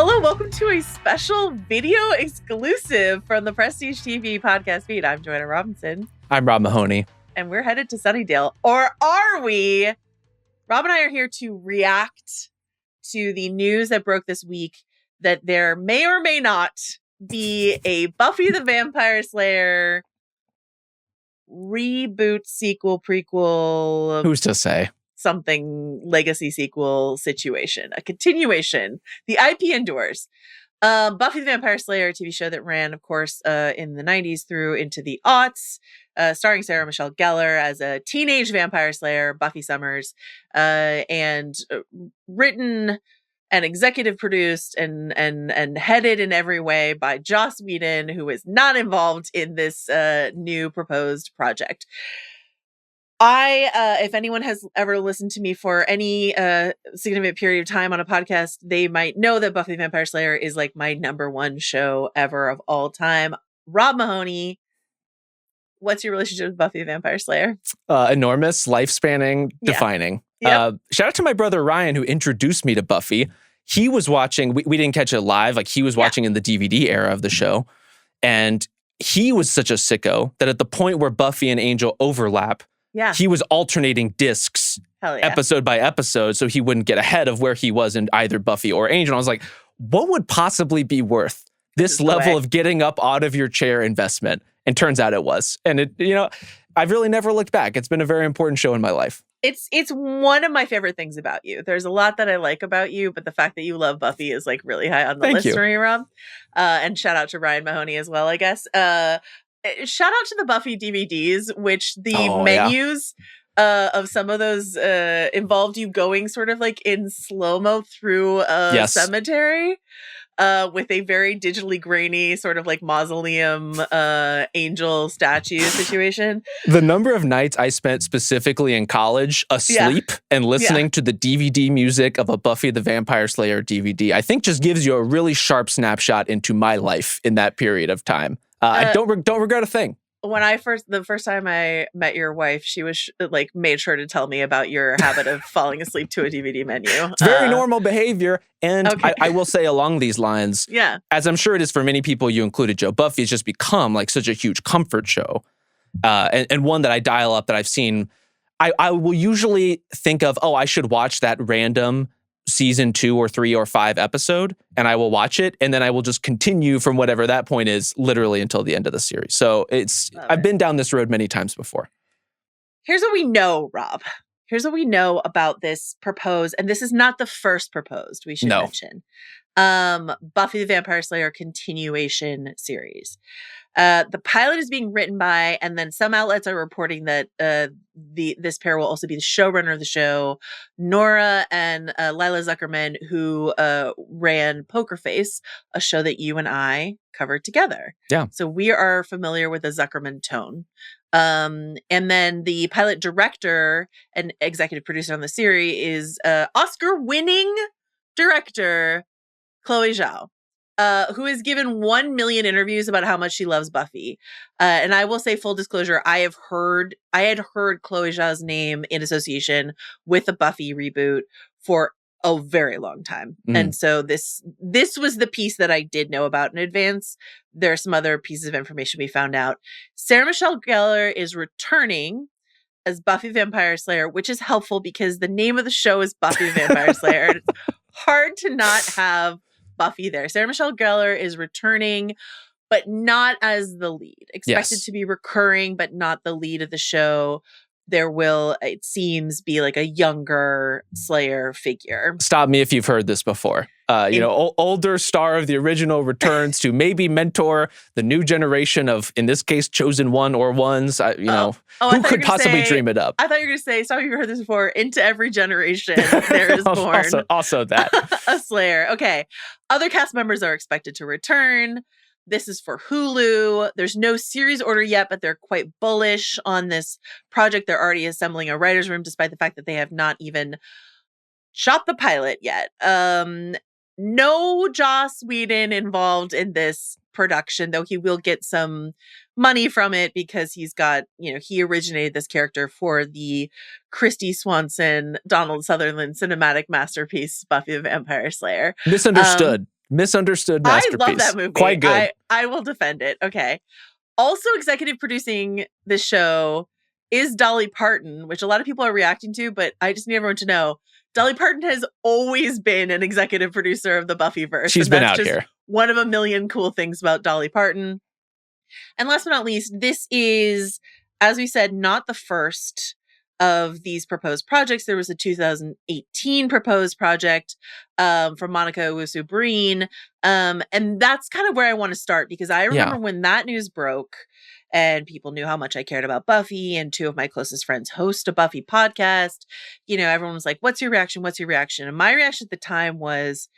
Hello, welcome to a special video exclusive from the Prestige TV podcast feed. I'm Joanna Robinson. I'm Rob Mahoney. And we're headed to Sunnydale. Or are we? Rob and I are here to react to the news that broke this week that there may or may not be a Buffy the Vampire Slayer reboot, sequel, prequel. Who's to say? Something legacy sequel situation, a continuation. The IP endures. Buffy the Vampire Slayer TV show that ran, of course, in the 90s through into the aughts, starring Sarah Michelle Gellar as a teenage vampire slayer, Buffy Summers, and written and executive produced and headed in every way by Joss Whedon, who is not involved in this new proposed project. If anyone has ever listened to me for any significant period of time on a podcast, they might know that Buffy the Vampire Slayer is like my number one show ever of all time. Rob Mahoney, what's your relationship with Buffy the Vampire Slayer? Enormous, life-spanning, defining. Yep. Shout out to my brother Ryan, who introduced me to Buffy. He was watching, we didn't catch it live, like he was watching in the DVD era of the show. And he was such a sicko that at the point where Buffy and Angel overlap, he was alternating discs episode by episode so he wouldn't get ahead of where he was in either Buffy or Angel. I was like, what would possibly be worth this level of getting up out of your chair investment? And turns out it was. And I've really never looked back. It's been a very important show in my life. It's one of my favorite things about you. There's a lot that I like about you, but the fact that you love Buffy is like really high on the list for me, Rob. And shout out to Ryan Mahoney as well, I guess. Shout out to the Buffy DVDs, which the menus of some of those involved you going sort of like in slow-mo through a cemetery with a very digitally grainy sort of like mausoleum angel statue situation. The number of nights I spent specifically in college asleep and listening to the DVD music of a Buffy the Vampire Slayer DVD, I think just gives you a really sharp snapshot into my life in that period of time. I don't regret a thing. When the first time I met your wife, she was made sure to tell me about your habit of falling asleep to a DVD menu. It's very normal behavior. And I will say along these lines, as I'm sure it is for many people, you included, Joe, Buffy has just become like such a huge comfort show. And one that I dial up that I've seen, I will usually think of, I should watch that random season 2 or 3 or 5 episode, and I will watch it, and then I will just continue from whatever that point is, literally until the end of the series. So I've been down this road many times before. Here's what we know, Rob. Here's what we know about this proposed, and this is not the first proposed, we should mention. Buffy the Vampire Slayer continuation series. The pilot is being written by, and then some outlets are reporting that this pair will also be the showrunner of the show, Nora and Lila Zuckerman, who ran Poker Face, a show that you and I covered together. Yeah. So we are familiar with the Zuckerman tone. And then the pilot director and executive producer on the series is Oscar-winning director Chloé Zhao. Who has given 1 million interviews about how much she loves Buffy. And I will say, full disclosure, I had heard Chloé Zhao's name in association with the Buffy reboot for a very long time. And so this was the piece that I did know about in advance. There are some other pieces of information we found out. Sarah Michelle Gellar is returning as Buffy the Vampire Slayer, which is helpful because the name of the show is Buffy the Vampire Slayer. And it's hard to not have Buffy there. Sarah Michelle Gellar is returning, but not as the lead. Expected to be recurring, but not the lead of the show. There will, it seems, be like a younger Slayer figure. Stop me if you've heard this before. Older star of the original returns to maybe mentor the new generation of, in this case, chosen one or ones. Who could possibly dream it up? I thought you were going to say, stop me if you've heard this before, into every generation there is born. also that. A Slayer. Okay. Other cast members are expected to return. This is for Hulu. There's no series order yet, but they're quite bullish on this project. They're already assembling a writer's room, despite the fact that they have not even shot the pilot yet. No Joss Whedon involved in this production, though he will get some money from it because he's got, he originated this character for the Christy Swanson, Donald Sutherland cinematic masterpiece, Buffy the Vampire Slayer. Misunderstood. Misunderstood masterpiece. I love that movie. Quite good. I will defend it. Okay. Also executive producing this show is Dolly Parton, which a lot of people are reacting to, but I just need everyone to know Dolly Parton has always been an executive producer of the Buffyverse. She's been out here. One of a million cool things about Dolly Parton. And last but not least, this is, as we said, not the first of these proposed projects. There was a 2018 proposed project from Monica Owusu-Breen. And that's kind of where I want to start, because I remember when that news broke and people knew how much I cared about Buffy, and two of my closest friends host a Buffy podcast. You know, everyone was like, what's your reaction? What's your reaction? And my reaction at the time was,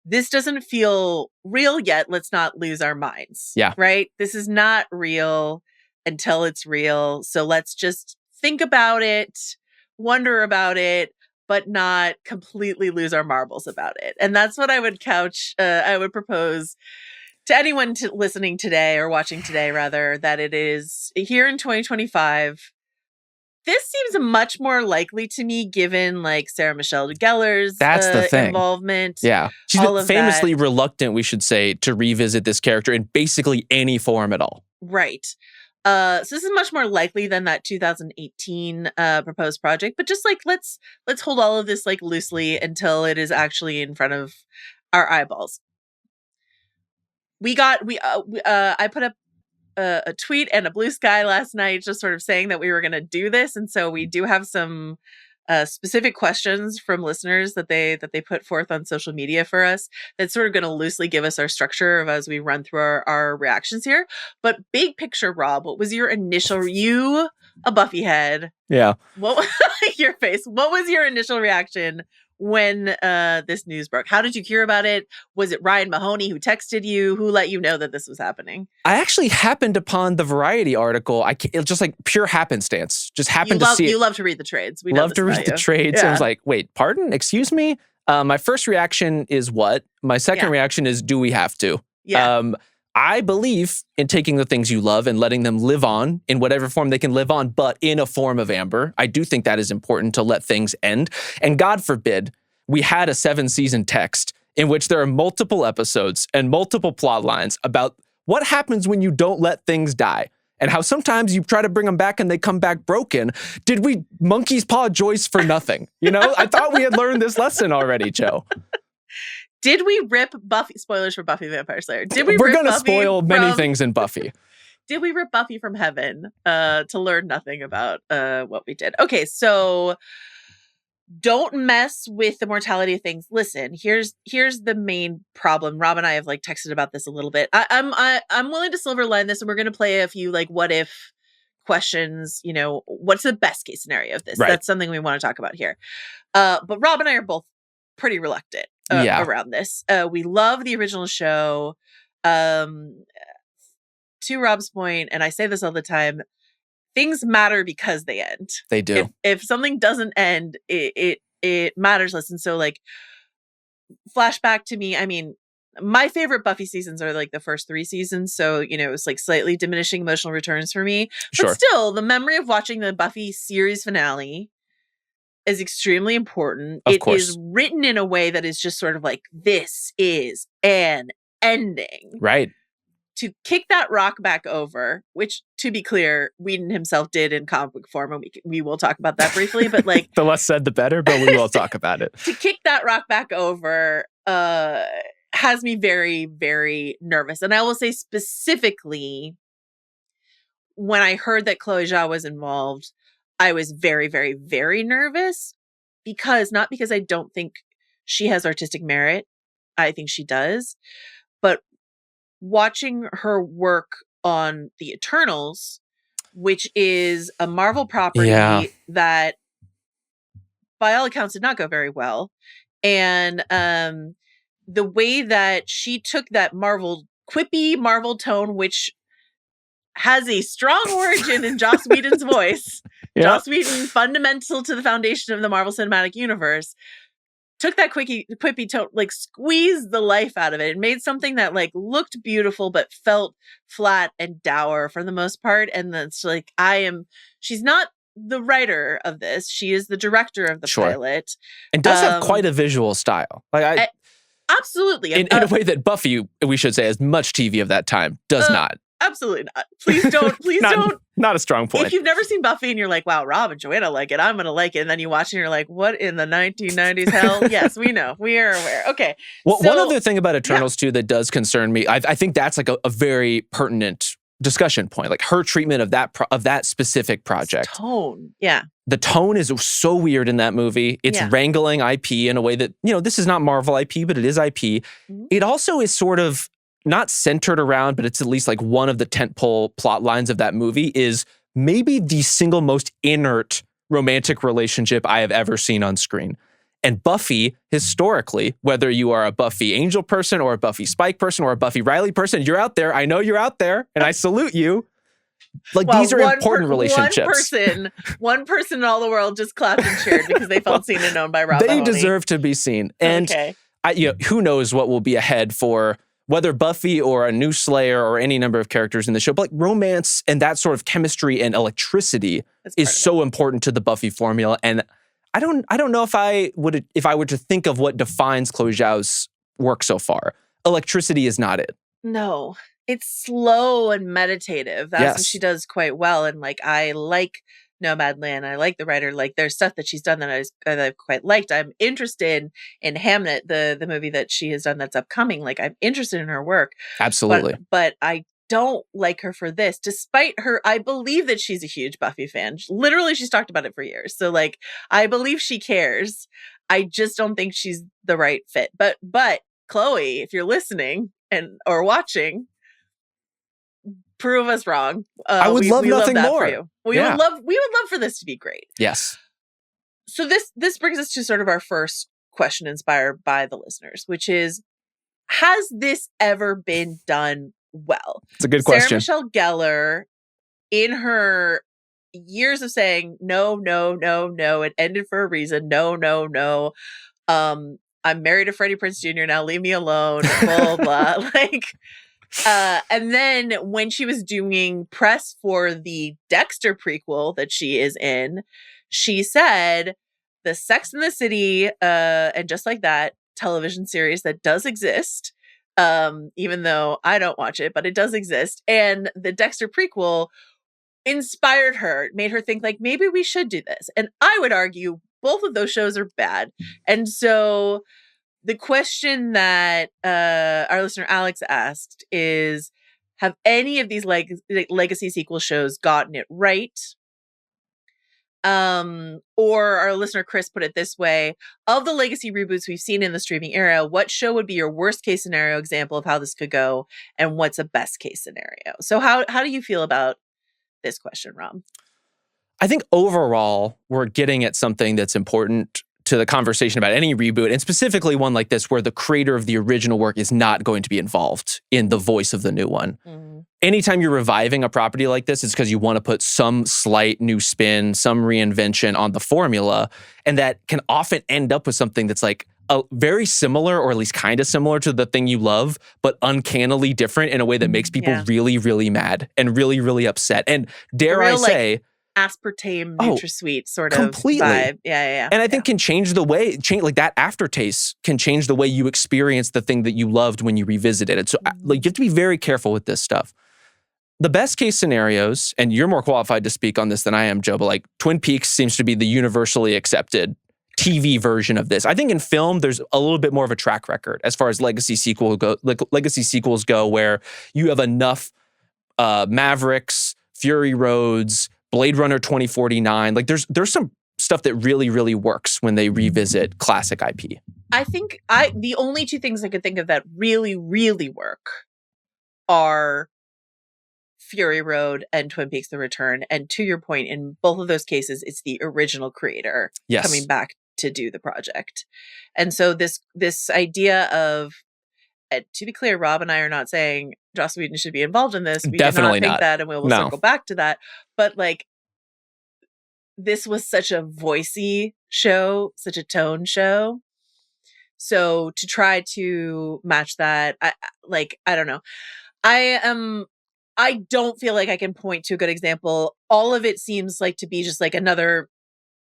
this doesn't feel real yet. Let's not lose our minds. Yeah. Right? This is not real until it's real. So let's just think about it, wonder about it, but not completely lose our marbles about it. And that's what I would I would propose to anyone listening today, or watching today rather, that it is here in 2025. This seems much more likely to me, given like Sarah Michelle Gellar's that's the thing. Involvement. Yeah. She's been famously reluctant, we should say, to revisit this character in basically any form at all. Right. So this is much more likely than that 2018 proposed project, but just like let's hold all of this like loosely until it is actually in front of our eyeballs. I put up a tweet and a blue sky last night, just sort of saying that we were going to do this, and so we do have some specific questions from listeners that they put forth on social media for us. That's sort of going to loosely give us our structure of as we run through our reactions here. But big picture, Rob, what was your initial? You, a Buffy head, yeah. What your face? What was your initial reaction when this news broke? How did you hear about it? Was it Ryan Mahoney who texted you? Who let you know that this was happening? I actually happened upon the Variety article. It's just like pure happenstance. Just happened to see it. You love to read the trades. We love to read the trades. Yeah. I was like, wait, pardon? Excuse me? My first reaction is what? My second reaction is, do we have to? Yeah. I believe in taking the things you love and letting them live on in whatever form they can live on, but in a form of amber. I do think that is important to let things end. And God forbid, we had a 7-season text in which there are multiple episodes and multiple plot lines about what happens when you don't let things die, and how sometimes you try to bring them back and they come back broken. Did we monkey's paw Joyce for nothing? You know, I thought we had learned this lesson already, Joe. Did we rip Buffy? Spoilers for Buffy the Vampire Slayer. We're going to spoil many things in Buffy. Did we rip Buffy from heaven to learn nothing about what we did? Okay, so don't mess with the mortality of things. Listen, here's the main problem. Rob and I have like texted about this a little bit. I'm willing to silver line this, and we're going to play a few like what if questions. You know, what's the best case scenario of this? Right. That's something we want to talk about here. But Rob and I are both pretty reluctant around this. We love the original show. To Rob's point, and I say this all the time, things matter because they end. They do. If something doesn't end, it matters less. And so like, flashback to me, I mean, my favorite Buffy seasons are like the first 3 seasons. So, you know, it's like slightly diminishing emotional returns for me. Sure. But still, the memory of watching the Buffy series finale is extremely important. Of It course. is written in a way that is just sort of like, this is an ending. Right. To kick that rock back over, which, to be clear, Whedon himself did in comic book form, and we will talk about that briefly, but like... the less said, the better, but we will talk about it. To kick that rock back over has me very, very nervous. And I will say specifically, when I heard that Chloé Zhao was involved, I was very, very, very nervous, not because I don't think she has artistic merit. I think she does. But watching her work on the Eternals, which is a Marvel property that by all accounts did not go very well. And the way that she took that quippy Marvel tone, which has a strong origin in Joss Whedon's voice. Yeah. Joss Whedon, fundamental to the foundation of the Marvel Cinematic Universe, took that quippy tone, like squeezed the life out of it and made something that like looked beautiful but felt flat and dour for the most part. And then it's like, she's not the writer of this. She is the director of the pilot. And does have quite a visual style. Absolutely. In a way that Buffy, we should say, as much TV of that time does not. Absolutely not. Please don't. Please don't. Not a strong point. If you've never seen Buffy and you're like, wow, Rob and Joanna like it, I'm going to like it. And then you watch it and you're like, what in the 1990s hell? Yes, we know. We are aware. Okay. Well, one other thing about Eternals, too, that does concern me, I think that's like a very pertinent discussion point, like her treatment of that specific project. Tone. Yeah. The tone is so weird in that movie. It's wrangling IP in a way that, this is not Marvel IP, but it is IP. Mm-hmm. It also is sort of not centered around, but it's at least like one of the tentpole plot lines of that movie is maybe the single most inert romantic relationship I have ever seen on screen. And Buffy, historically, whether you are a Buffy Angel person or a Buffy Spike person or a Buffy Riley person, you're out there. I know you're out there, and I salute you. Like, these are important relationships. One person in all the world just clapped and cheered because they felt seen and known by Rob. They deserve to be seen. And who knows what will be ahead for whether Buffy or a new Slayer or any number of characters in the show. But like romance and that sort of chemistry and electricity is so important to the Buffy formula. And I don't know if I were to think of what defines Chloé Zhao's work so far. Electricity is not it. No. It's slow and meditative. That's what she does quite well. And like, I like Nomadland. I like the writer. Like, there's stuff that she's done that I've quite liked. I'm interested in Hamnet, the movie that she has done that's upcoming. Like, I'm interested in her work. Absolutely. But I don't like her for this, despite her. I believe that she's a huge Buffy fan. Literally, she's talked about it for years. So like, I believe she cares. I just don't think she's the right fit. But Chloe, if you're listening or watching, prove us wrong. I would love nothing more. For you. We would love for this to be great. Yes. So this brings us to sort of our first question inspired by the listeners, which is, has this ever been done well? It's a good question. Sarah Michelle Gellar, in her years of saying no, it ended for a reason. No. I'm married to Freddie Prinze Jr. now. Leave me alone. Blah blah. Like. And then when she was doing press for the Dexter prequel that she is in, she said the Sex and the City and Just Like That television series that does exist, even though I don't watch it, but it does exist. And the Dexter prequel inspired her, made her think like, maybe we should do this. And I would argue both of those shows are bad. And so the question that our listener Alex asked is, have any of these legacy sequel shows gotten it right? Or our listener Chris put it this way: of the legacy reboots we've seen in the streaming era, what show would be your worst case scenario example of how this could go, and what's a best case scenario? So how do you feel about this question, Rob? I think overall we're getting at something that's important to the conversation about any reboot, and specifically one like this where the creator of the original work is not going to be involved in the voice of the new one. Mm-hmm. Anytime you're reviving a property like this, it's because you want to put some slight new spin, some reinvention on the formula, and that can often end up with something that's like very similar, or at least kind of similar to the thing you love, but uncannily different in a way that makes people really, really mad and really, really upset. And dare I say, aspartame NutraSweet sort of completely vibe. Yeah. And I think can change the way, like that aftertaste can change the way you experience the thing that you loved when you revisit it. So like, you have to be very careful with this stuff. The best case scenarios, and you're more qualified to speak on this than I am, Joe, but like Twin Peaks seems to be the universally accepted TV version of this. I think in film, there's a little bit more of a track record as far as legacy sequels go, where you have enough Mavericks, Fury Roads, Blade Runner 2049. Like there's some stuff that really, really works when they revisit classic IP. I think the only two things I could think of that really, really work are Fury Road and Twin Peaks: The Return. And to your point, in both of those cases, it's the original creator coming back to do the project. And so this idea of, to be clear, Rob and I are not saying Joss Whedon should be involved in this. We Definitely do not think not. that, and we'll circle back to that. But like, this was such a voicey show, such a tone show. So to try to match that, I don't know. I don't feel like I can point to a good example. All of it seems like to be just like another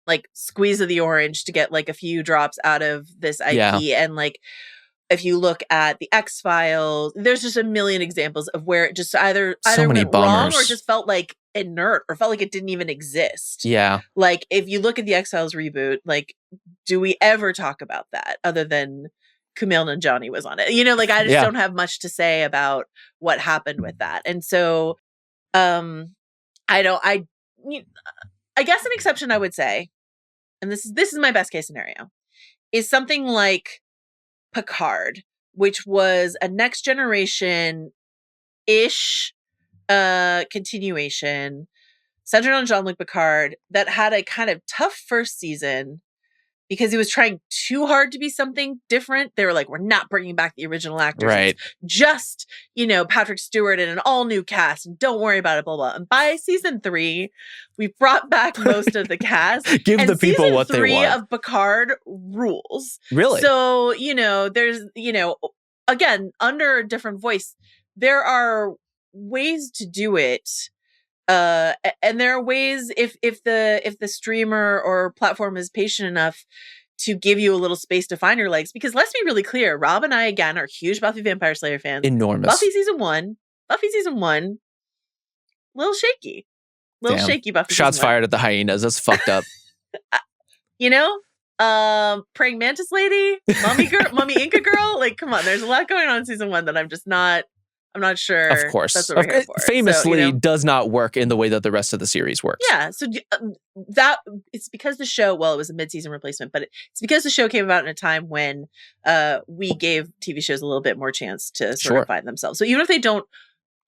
like squeeze of the orange to get like a few drops out of this IP. And like, If you look at the X-Files, there's just a million examples of where it just either So many went wrong bummers. or just felt like inert or felt like it didn't even exist. Yeah. Like, if you look at the X-Files reboot, like, do we ever talk about that other than Kumail Nanjiani was on it? You know, like, I just don't have much to say about what happened with that. And so, I guess an exception I would say, and this is my best case scenario, is something like Picard, which was a Next Generation-ish continuation centered on Jean-Luc Picard that had a kind of tough first season because he was trying too hard to be something different. They were like, we're not bringing back the original actors. Right. It's just, Patrick Stewart and an all-new cast, and don't worry about it, blah, blah. And by season 3, we brought back most of the cast. Give the people what they want. Season 3 of Picard rules. Really? So, there's, again, under a different voice, there are ways to do it. And there are ways if the streamer or platform is patient enough to give you a little space to find your legs, because let's be really clear, Rob and I again are huge Buffy Vampire Slayer fans. Enormous. Buffy season one, little shaky. Shaky Buffy. Shots fired at the hyenas. That's fucked up. Praying Mantis Lady, Mummy Inca girl, like, come on, there's a lot going on in season 1 that I'm not sure. Of course. That's what we're here for. Famously does not work in the way that the rest of the series works. Yeah. So that it's because the show, well, it was a mid-season replacement, but it's because the show came about in a time when we gave TV shows a little bit more chance to sort of find themselves. So even if they don't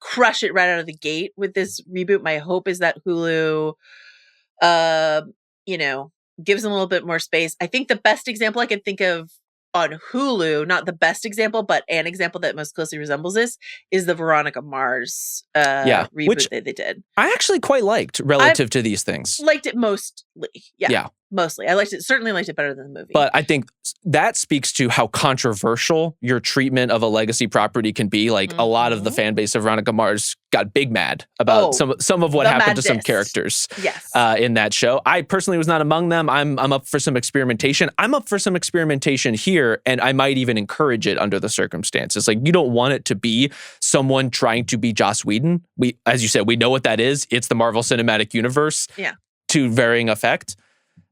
crush it right out of the gate with this reboot, my hope is that Hulu, gives them a little bit more space. I think the best example I could think of on Hulu, not the best example, but an example that most closely resembles this, is the Veronica Mars reboot that they did. I actually quite liked relative to these things. Liked it mostly. Yeah. Mostly. Certainly liked it better than the movie. But I think that speaks to how controversial your treatment of a legacy property can be. Like, a lot of the fan base of Veronica Mars got big mad about some of what happened to some characters in that show. I personally was not among them. I'm up for some experimentation. I'm up for some experimentation here, and I might even encourage it under the circumstances. Like, you don't want it to be someone trying to be Joss Whedon. As you said, we know what that is. It's the Marvel Cinematic Universe to varying effect.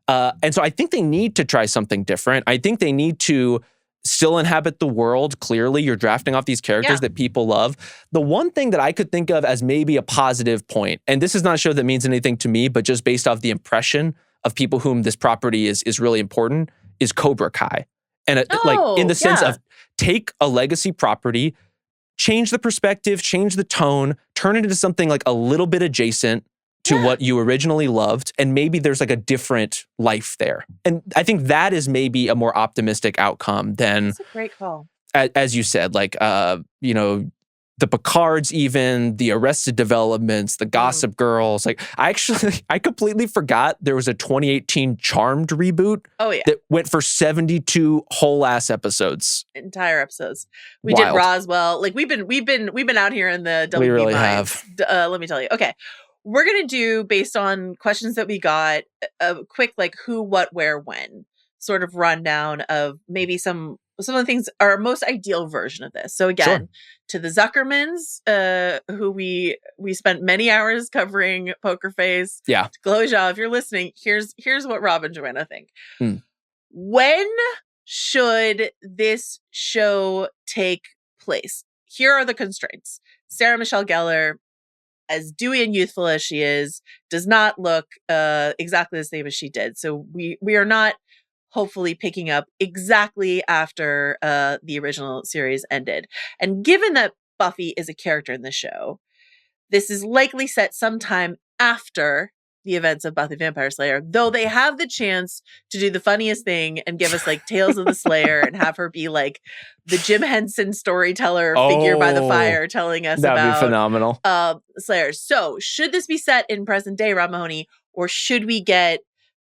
And so I think they need to try something different. I think they need to still inhabit the world. Clearly, you're drafting off these characters that people love. The one thing that I could think of as maybe a positive point, and this is not a show that means anything to me, but just based off the impression of people whom this property is really important, is Cobra Kai. And in the sense of take a legacy property, change the perspective, change the tone, turn it into something like a little bit adjacent to what you originally loved, and maybe there's like a different life there. And I think that is maybe a more optimistic outcome than— That's a great call. As you said, like, the Picards, even the Arrested Developments, the Gossip Girls. Like, I completely forgot there was a 2018 Charmed reboot. Oh yeah, that went for 72 whole ass episodes. Entire episodes. We did Roswell. Like, we've been out here in the WB we really minds. have. Let me tell you. Okay. We're going to do, based on questions that we got, a quick, like, who, what, where, when sort of rundown of maybe some of the things, our most ideal version of this. So again, to the Zuckermans, who we spent many hours covering Poker Face. Yeah. To Chloé Zhao, if you're listening, here's what Rob and Joanna think. When should this show take place? Here are the constraints. Sarah Michelle Gellar, as dewy and youthful as she is, does not look exactly the same as she did. So we are not hopefully picking up exactly after the original series ended. And given that Buffy is a character in the show, this is likely set sometime after the events of Buffy the Vampire Slayer, though they have the chance to do the funniest thing and give us, like, Tales of the Slayer and have her be like the Jim Henson storyteller figure by the fire telling us that'd about be phenomenal. Slayer. So should this be set in present day, Rob Mahoney, or should we get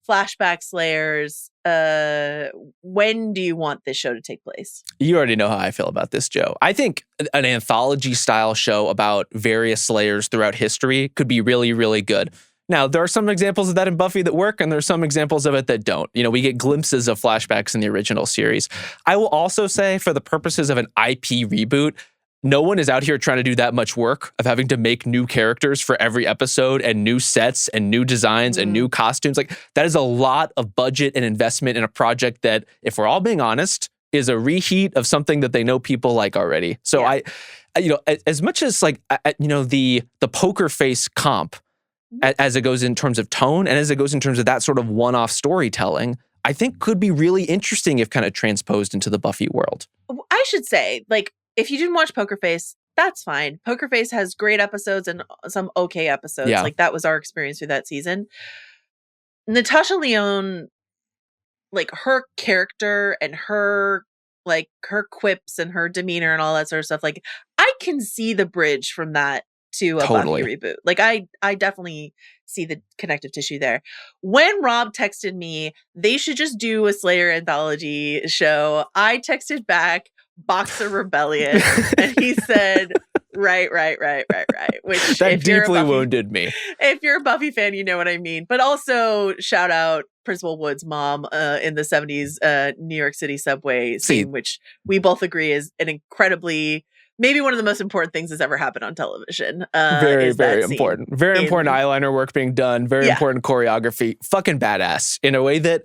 flashback Slayers? When do you want this show to take place? You already know how I feel about this, Joe. I think an anthology style show about various Slayers throughout history could be really, really good. Now, there are some examples of that in Buffy that work, and there are some examples of it that don't. We get glimpses of flashbacks in the original series. I will also say, for the purposes of an IP reboot, no one is out here trying to do that much work of having to make new characters for every episode and new sets and new designs and new costumes. Like, that is a lot of budget and investment in a project that, if we're all being honest, is a reheat of something that they know people like already. So as much as the poker face comp, as it goes in terms of tone and as it goes in terms of that sort of one-off storytelling, I think could be really interesting if kind of transposed into the Buffy world. I should say, if you didn't watch Poker Face, that's fine. Poker Face has great episodes and some okay episodes. Yeah. That was our experience through that season. Natasha Lyonne, her character and her quips and her demeanor and all that sort of stuff, I can see the bridge from that to a Buffy reboot. I definitely see the connective tissue there. When Rob texted me, they should just do a Slayer anthology show, I texted back, Boxer Rebellion, and he said, right. Which that deeply wounded me. If you're a Buffy fan, you know what I mean. But also, shout out Principal Wood's mom in the 70s New York City subway scene, which we both agree is an incredibly, maybe one of the most important things that's ever happened on television. Very important. Very important eyeliner work being done. Very important choreography. Fucking badass in a way that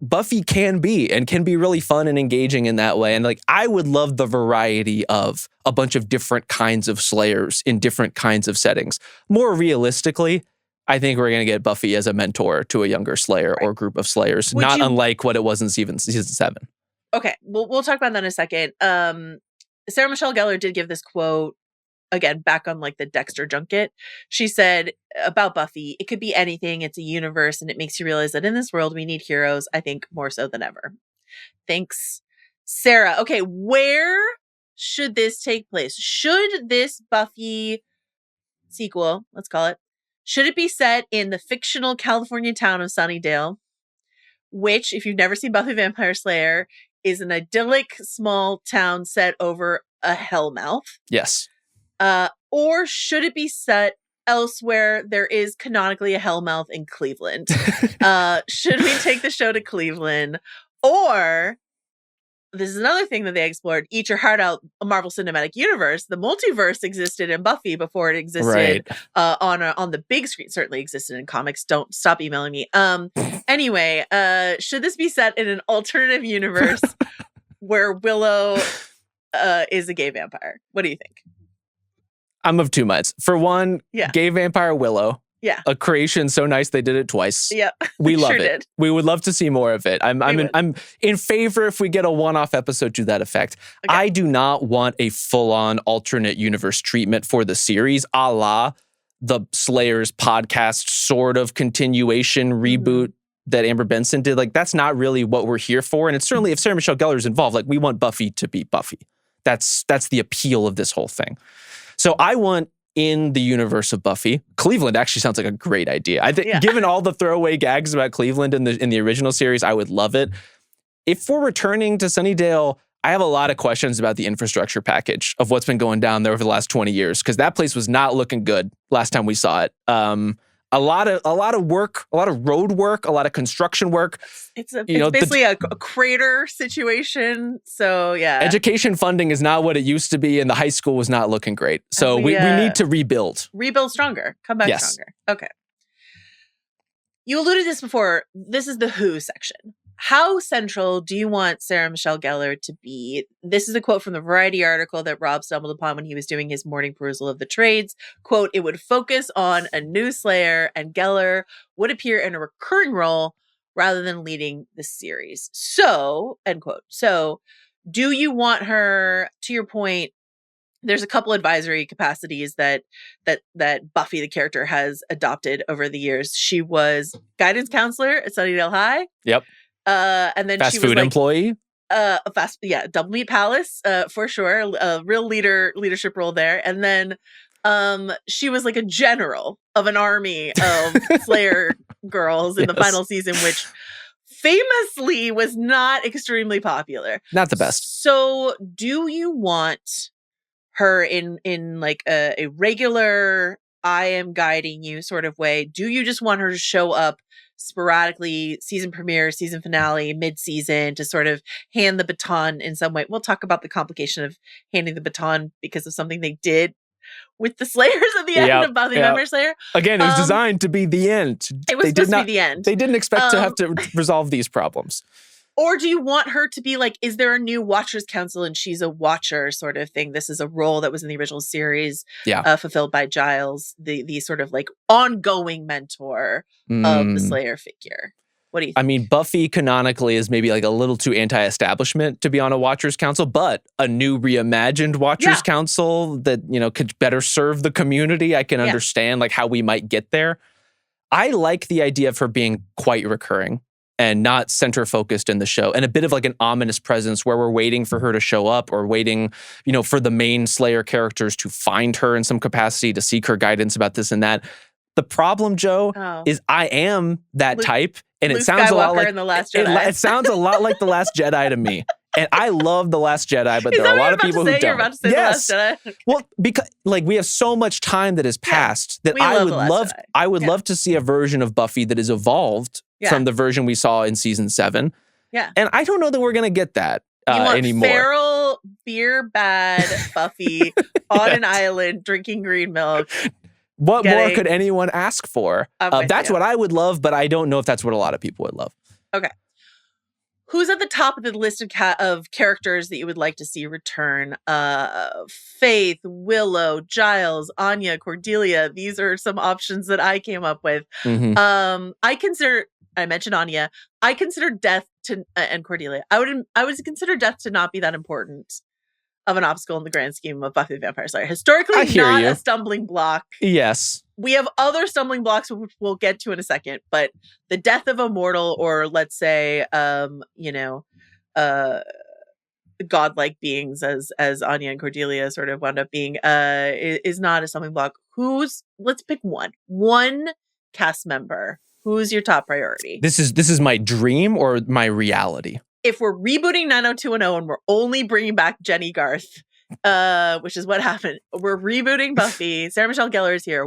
Buffy can be, and can be really fun and engaging in that way. And I would love the variety of a bunch of different kinds of Slayers in different kinds of settings. More realistically, I think we're going to get Buffy as a mentor to a younger Slayer or group of Slayers, unlike what it was in season 7. Okay, we'll talk about that in a second. Sarah Michelle Gellar did give this quote, again, back on the Dexter junket. She said about Buffy, it could be anything. It's a universe, and it makes you realize that in this world, we need heroes, I think, more so than ever. Thanks, Sarah. Okay, where should this take place? Should this Buffy sequel, let's call it, should it be set in the fictional California town of Sunnydale, which, if you've never seen Buffy the Vampire Slayer, is an idyllic small town set over a hellmouth? Yes. Or should it be set elsewhere? There is canonically a hellmouth in Cleveland. Should we take the show to Cleveland? Or, this is another thing that they explored, eat your heart out, a Marvel Cinematic Universe. The multiverse existed in Buffy before it existed on the big screen. Certainly existed in comics. Don't stop emailing me. Anyway, should this be set in an alternative universe where Willow is a gay vampire? What do you think? I'm of two minds. For one, gay vampire Willow. Yeah. A creation so nice they did it twice. Yeah. We love it. We would love to see more of it. I'm in favor if we get a one-off episode to that effect. Okay. I do not want a full-on alternate universe treatment for the series, a la the Slayers podcast sort of continuation reboot that Amber Benson did. That's not really what we're here for. And it's certainly, if Sarah Michelle Gellar is involved, we want Buffy to be Buffy. That's the appeal of this whole thing. So I want, in the universe of Buffy, Cleveland actually sounds like a great idea. I think, given all the throwaway gags about Cleveland in the original series, I would love it. If we're returning to Sunnydale, I have a lot of questions about the infrastructure package of what's been going down there over the last 20 years, because that place was not looking good last time we saw it. A lot of work, a lot of road work, a lot of construction work. It's basically a crater situation. So yeah, education funding is not what it used to be, and the high school was not looking great. So we need to rebuild stronger, come back stronger. Okay. You alluded to this before. This is the Who section. How central do you want Sarah Michelle Gellar to be? This is a quote from the Variety article that Rob stumbled upon when he was doing his morning perusal of the trades. Quote, it would focus on a new Slayer, and Gellar would appear in a recurring role rather than leading the series. So, end quote. So, do you want her, to your point, there's a couple advisory capacities that Buffy the character has adopted over the years. She was guidance counselor at Sunnydale High. Yep. And then fast she was food employee. Double Meat Palace, for sure. A real leadership role there. And then she was a general of an army of Slayer girls in the final season, which famously was not extremely popular. Not the best. So do you want her in a regular I am guiding you sort of way. Do you just want her to show up sporadically, season premiere, season finale, mid-season, to sort of hand the baton in some way? We'll talk about the complication of handing the baton because of something they did with the Slayers at the end of Buffy the Vampire Slayer. Again, it was designed to be the end. It was supposed to be the end. They didn't expect to have to resolve these problems. Or do you want her to be like, is there a new Watchers Council and she's a watcher sort of thing? This is a role that was in the original series, fulfilled by Giles, the sort of like ongoing mentor of the Slayer figure. What do you think? I mean, Buffy canonically is maybe like a little too anti-establishment to be on a Watchers Council, but a new reimagined Watchers Council that, you know, could better serve the community. I can understand like how we might get there. I like the idea of her being quite recurring and not center focused in the show, and a bit of like an ominous presence where we're waiting for her to show up or waiting, you know, for the main Slayer characters to find her in some capacity, to seek her guidance about this and that. The problem, Joe, is I am that type, and Luke it sounds Skywalker a lot like in The Last Jedi. It sounds a lot like The Last Jedi to me. And I love The Last Jedi, but there are a lot of people who don't. You're about to say The Last Jedi? Well, because like we have so much time that has passed that I would love to see a version of Buffy that is evolved from the version we saw in season 7. Yeah. And I don't know that we're going to get that anymore. Feral, beer bad Buffy on an island drinking green milk. What more could anyone ask for? That's what I would love, but I don't know if that's what a lot of people would love. Okay. Who's at the top of the list of characters that you would like to see return? Faith, Willow, Giles, Anya, Cordelia. These are some options that I came up with. I mentioned Anya. I consider death to and Cordelia. I would consider death to not be that important of an obstacle in the grand scheme of Buffy the Vampire Slayer. Historically, not a stumbling block. Yes. We have other stumbling blocks which we'll get to in a second, but the death of a mortal, or let's say, godlike beings, as Anya and Cordelia sort of wound up being, is not a stumbling block. Let's pick one cast member. Who's your top priority? This is my dream or my reality? If we're rebooting 90210 and we're only bringing back Jenny Garth, which is what happened, we're rebooting Buffy. Sarah Michelle Gellar is here.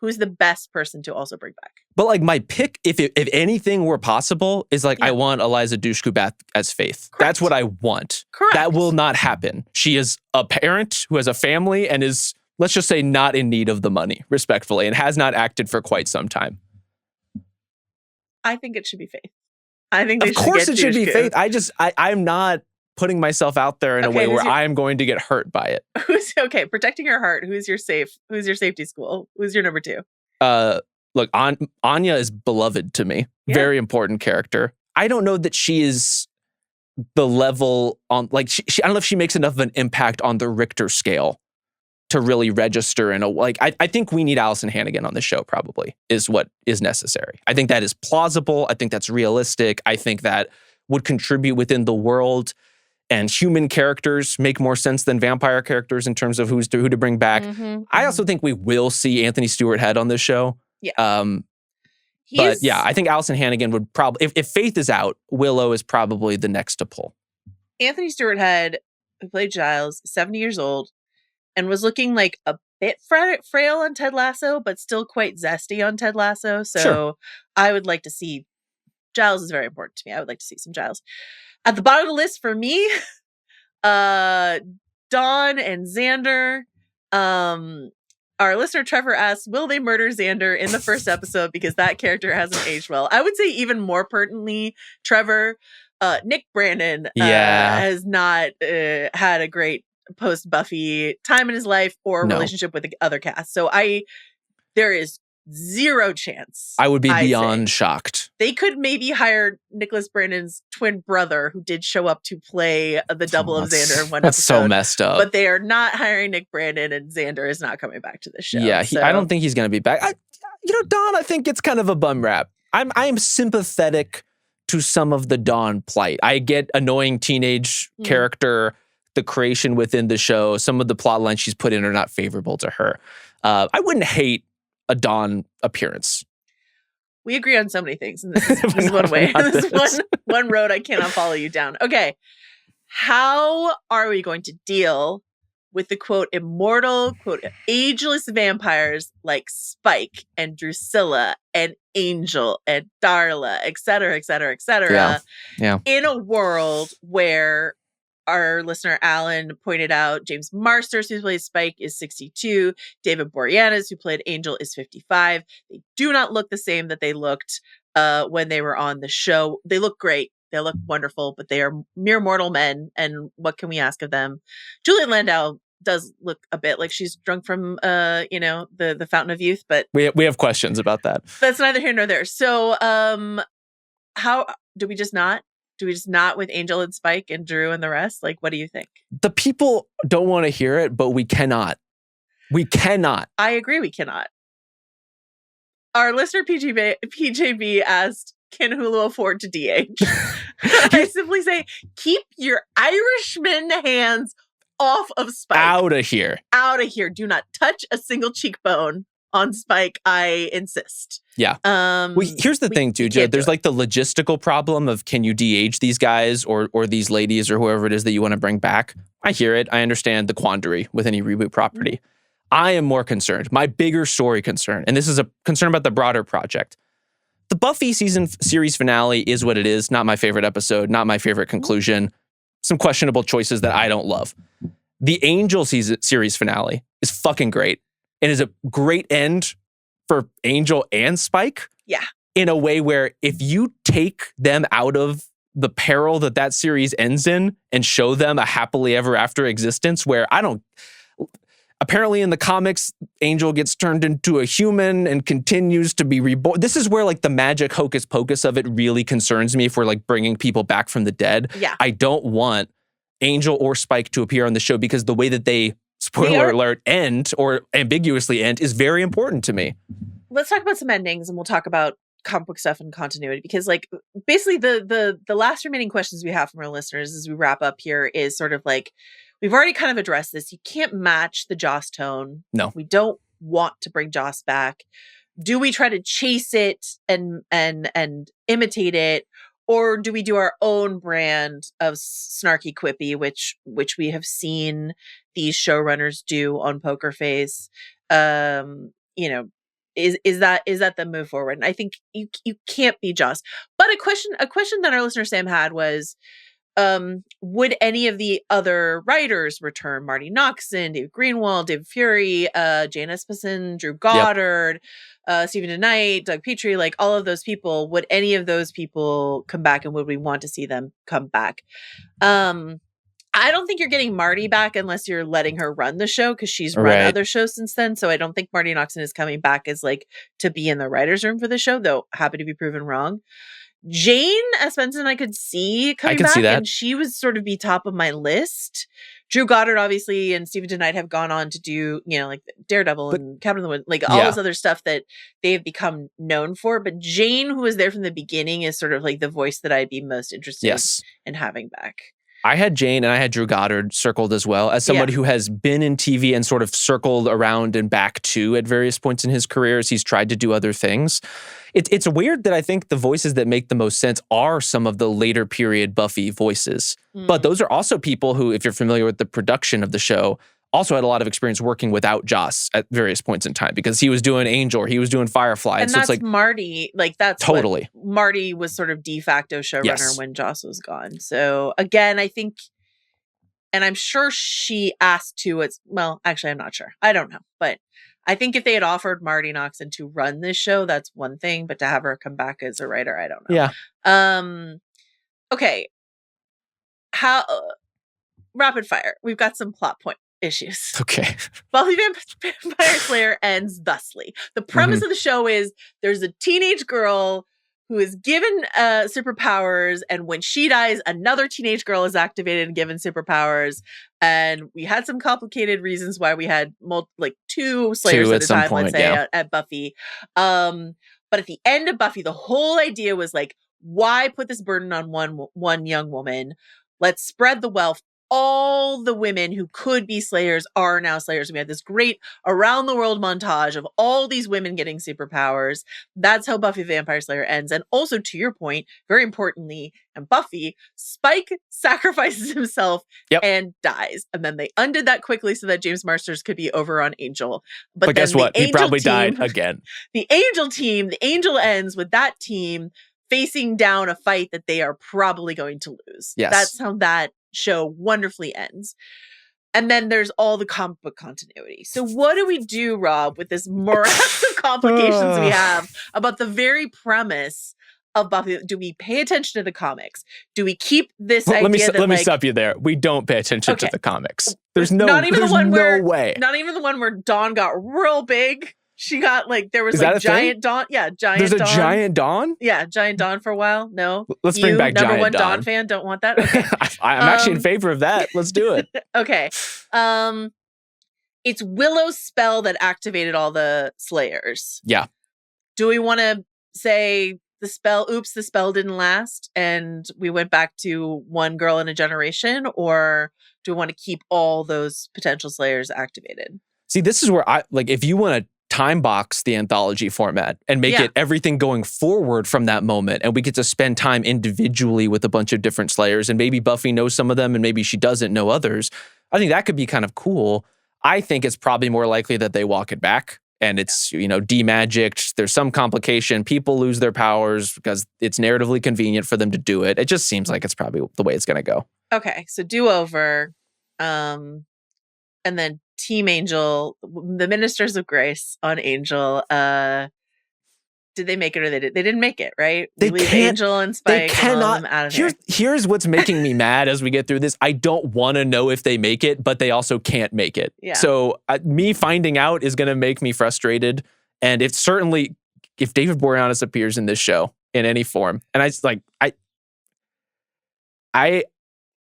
Who's the best person to also bring back? But like my pick, if anything were possible, is like I want Eliza Dushku as Faith. Correct. That's what I want. Correct. That will not happen. She is a parent who has a family and is, let's just say, not in need of the money, respectfully, and has not acted for quite some time. I think it should be Faith. I think of course it should be Faith. I'm not putting myself out there in a way where I am going to get hurt by it. Protecting her heart. Who's your safety school? Who's your number 2? Look, Anya is beloved to me. Yeah. Very important character. I don't know that she is the level on, like, she I don't know if she makes enough of an impact on the Richter scale to really register in a, like, I think we need Allison Hannigan on the show, probably, is what is necessary. I think that is plausible. I think that's realistic. I think that would contribute within the world, and human characters make more sense than vampire characters in terms of who to bring back. I also think we will see Anthony Stewart Head on this show. Yeah. But yeah, I think Allison Hannigan would probably, if Faith is out, Willow is probably the next to pull. Anthony Stewart Head, who played Giles, 70 years old, and was looking like a bit frail on Ted Lasso, but still quite zesty on Ted Lasso. So I would like to see, Giles is very important to me. I would like to see some Giles. At the bottom of the list for me, Dawn and Xander. Our listener Trevor asks, will they murder Xander in the first episode because that character hasn't aged well? I would say even more pertinently, Trevor, Nick Brandon has not had a great post-Buffy time in his life or relationship with the other cast. So there is zero chance. I would be beyond shocked. They could maybe hire Nicholas Brandon's twin brother, who did show up to play the double of Xander in one episode. That's so messed up. But they are not hiring Nick Brandon, and Xander is not coming back to the show. Yeah, I don't think he's going to be back. Dawn, I think it's kind of a bum rap. I am sympathetic to some of the Dawn plight. I get annoying teenage character, the creation within the show. Some of the plot lines she's put in are not favorable to her. I wouldn't hate a Dawn appearance. We agree on so many things. And this is one way. This is one road I cannot follow you down. Okay. How are we going to deal with the quote immortal, quote ageless vampires like Spike and Drusilla and Angel and Darla, et cetera, et cetera, et cetera. Yeah. In a world where our listener Alan pointed out James Marsters, who plays Spike, is 62. David Boreanaz, who played Angel, is 55. They do not look the same that they looked when they were on the show. They look great. They look wonderful, but they are mere mortal men. And what can we ask of them? Julian Landau does look a bit like she's drunk from, the Fountain of Youth, but we have questions about that. That's neither here nor there. So, how do we just not? Do we just not with Angel and Spike and Drew and the rest? Like, what do you think? The people don't want to hear it, but we cannot. We cannot. I agree. We cannot. Our listener PJB asked, can Hulu afford to DH? I simply say, keep your Irishman hands off of Spike. Out of here. Out of here. Do not touch a single cheekbone on Spike. I insist. Yeah. Here's the thing, too, Joe. There's like the logistical problem of can you DH these guys or these ladies or whoever it is that you want to bring back? I hear it. I understand the quandary with any reboot property. Mm-hmm. I am more concerned. My bigger story concern, and this is a concern about the broader project. The Buffy series finale is what it is. Not my favorite episode. Not my favorite conclusion. Some questionable choices that I don't love. The Angel series finale is fucking great. It is a great end for Angel and Spike. Yeah. In a way where if you take them out of the peril that series ends in and show them a happily ever after existence where apparently in the comics, Angel gets turned into a human and continues to be reborn. This is where like the magic hocus pocus of it really concerns me if we're like bringing people back from the dead. Yeah. I don't want Angel or Spike to appear on the show because the way that they, spoiler alert, end or ambiguously end is very important to me. Let's talk about some endings and we'll talk about comic book stuff and continuity because like basically the last remaining questions we have from our listeners as we wrap up here is sort of like, we've already kind of addressed this. You can't match the Joss tone. No. We don't want to bring Joss back. Do we try to chase it and imitate it? Or do we do our own brand of snarky quippy, which we have seen these showrunners do on Poker Face? Is that the move forward? And I think you can't be Joss. But a question that our listener Sam had was, would any of the other writers return? Marty Noxon, Dave Greenwald, Dave Fury, Jane Espenson, Drew Goddard, Stephen DeKnight, Doug Petrie, like all of those people, would any of those people come back and would we want to see them come back? I don't think you're getting Marty back unless you're letting her run the show because she's run other shows since then. So I don't think Marty Noxon is coming back as like to be in the writer's room for the show, though happy to be proven wrong. Jane Espenson, I could see coming back, and she would sort of be top of my list. Drew Goddard, obviously, and Stephen DeKnight have gone on to do, like Daredevil and Cabin in the Woods, like all this other stuff that they've become known for. But Jane, who was there from the beginning, is sort of like the voice that I'd be most interested in having back. I had Jane and I had Drew Goddard circled as well as somebody who has been in TV and sort of circled around and back too at various points in his career as he's tried to do other things. It's weird that I think the voices that make the most sense are some of the later period Buffy voices. But those are also people who, if you're familiar with the production of the show, also had a lot of experience working without Joss at various points in time because he was doing Angel or he was doing Firefly. And so that's it's like Marty. Like that's totally. Marty was sort of de facto showrunner when Joss was gone. So again, I think, and I'm sure she asked to. Actually, I'm not sure. I don't know, but I think if they had offered Marty Noxon to run this show, that's one thing. But to have her come back as a writer, I don't know. Yeah. Okay. How rapid fire? We've got some plot point issues. Okay. Buffy Vampire Slayer ends thusly. The premise of the show is there's a teenage girl who is given superpowers, and when she dies, another teenage girl is activated and given superpowers. And we had some complicated reasons why we had two Slayers at a time, let's say, at Buffy. But at the end of Buffy, the whole idea was like, why put this burden on one young woman? Let's spread the wealth all the women who could be Slayers are now Slayers. We had this great around the world montage of all these women getting superpowers. That's how Buffy the Vampire Slayer ends. And also, to your point, very importantly, and Buffy, Spike sacrifices himself and dies. And then they undid that quickly so that James Marsters could be over on Angel. But guess what? He probably died again. The Angel ends with that team facing down a fight that they are probably going to lose. Yes. That's how that show wonderfully ends. And then there's all the comic book continuity. So what do we do, Rob, with this morass of complications we have about the very premise of Buffy? Do we pay attention to the comics? Do we keep this idea let me stop you there. We don't pay attention to the comics. There's no way. Not even the one where Dawn got real big. She got there was giant Dawn. Yeah, giant There's Dawn. a giant Dawn? Yeah, giant Dawn for a while. No. Let's bring back number giant one Dawn fan, don't want that? Okay. I'm actually in favor of that. Let's do it. Okay. It's Willow's spell that activated all the Slayers. Yeah. Do we want to say the spell didn't last and we went back to one girl in a generation? Or do we want to keep all those potential Slayers activated? See, this is where if you want to time box the anthology format and make it everything going forward from that moment, and we get to spend time individually with a bunch of different Slayers, and maybe Buffy knows some of them and maybe she doesn't know others, I think that could be kind of cool. I think it's probably more likely that they walk it back and it's, demagicked. There's some complication. People lose their powers because it's narratively convenient for them to do it. It just seems like it's probably the way it's going to go. Okay, so do-over, and then Team Angel, the Ministers of Grace on Angel. Did they make it or they didn't make it, right? They leave Angel and Spike. They cannot. Out of here. Here's what's making me mad as we get through this. I don't want to know if they make it, but they also can't make it. Yeah. So me finding out is going to make me frustrated. And if David Boreanaz appears in this show in any form, and I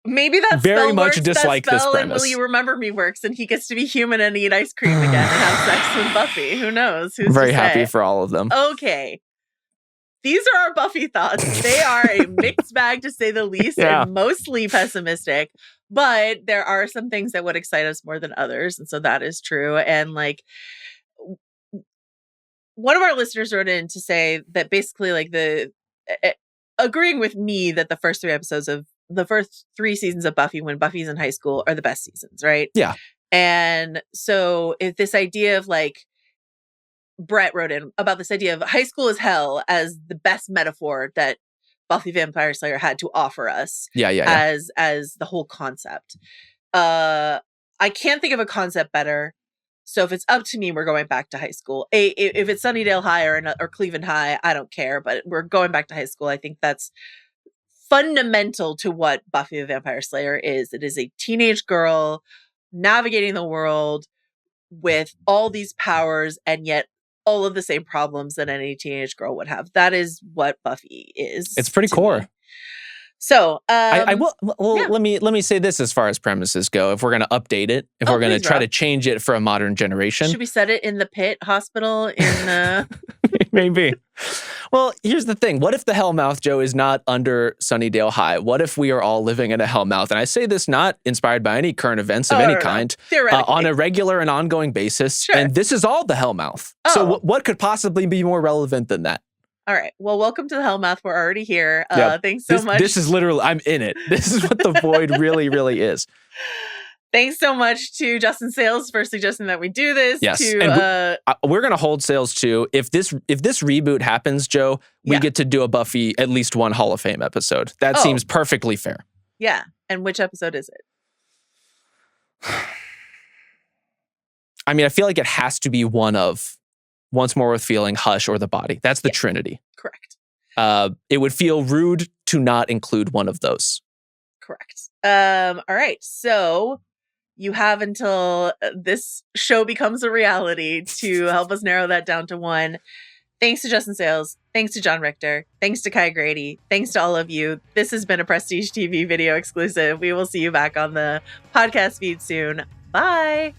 maybe that very much works. dislike that this premise. Will You Remember Me works, and he gets to be human and eat ice cream again and have sex with Buffy. Who knows? Who's very happy for all of them. Okay. These are our Buffy thoughts. They are a mixed bag, to say the least, and mostly pessimistic. But there are some things that would excite us more than others, and so that is true. And one of our listeners wrote in to say that basically, agreeing with me that the first three seasons of Buffy, when Buffy's in high school, are the best seasons, right? Yeah. And so if this idea of Brett wrote in about this idea of high school is hell as the best metaphor that Buffy the Vampire Slayer had to offer us. As the whole concept. I can't think of a concept better. So if it's up to me, we're going back to high school. If it's Sunnydale High or Cleveland High, I don't care, but we're going back to high school. I think that's fundamental to what Buffy the Vampire Slayer is. It is a teenage girl navigating the world with all these powers and yet all of the same problems that any teenage girl would have. That is what Buffy is. It's pretty core. Me. So I will. Well, let me say this as far as premises go. If we're going to update it, if we're going to try to change it for a modern generation, should we set it in the Pit Hospital in? Maybe. Well, here's the thing. What if the Hellmouth, Joe, is not under Sunnydale High? What if we are all living in a Hellmouth? And I say this not inspired by any current events of any kind, on a regular and ongoing basis. Sure. And this is all the Hellmouth. Oh. So what could possibly be more relevant than that? All right. Well, welcome to the Hellmouth. We're already here. Thanks so much. This is literally, I'm in it. This is what the void really, really is. Thanks so much to Justin Sayles for suggesting that we do this. Yes, we're going to hold Sayles too. If this reboot happens, Joe, we get to do a Buffy at least one Hall of Fame episode. That seems perfectly fair. Yeah. And which episode is it? I mean, I feel like it has to be one of Once More with Feeling, Hush, or The Body. That's the Trinity. Correct. It would feel rude to not include one of those. Correct. All right. So you have until this show becomes a reality to help us narrow that down to one. Thanks to Justin Sayles. Thanks to John Richter. Thanks to Kai Grady. Thanks to all of you. This has been a Prestige TV video exclusive. We will see you back on the podcast feed soon. Bye.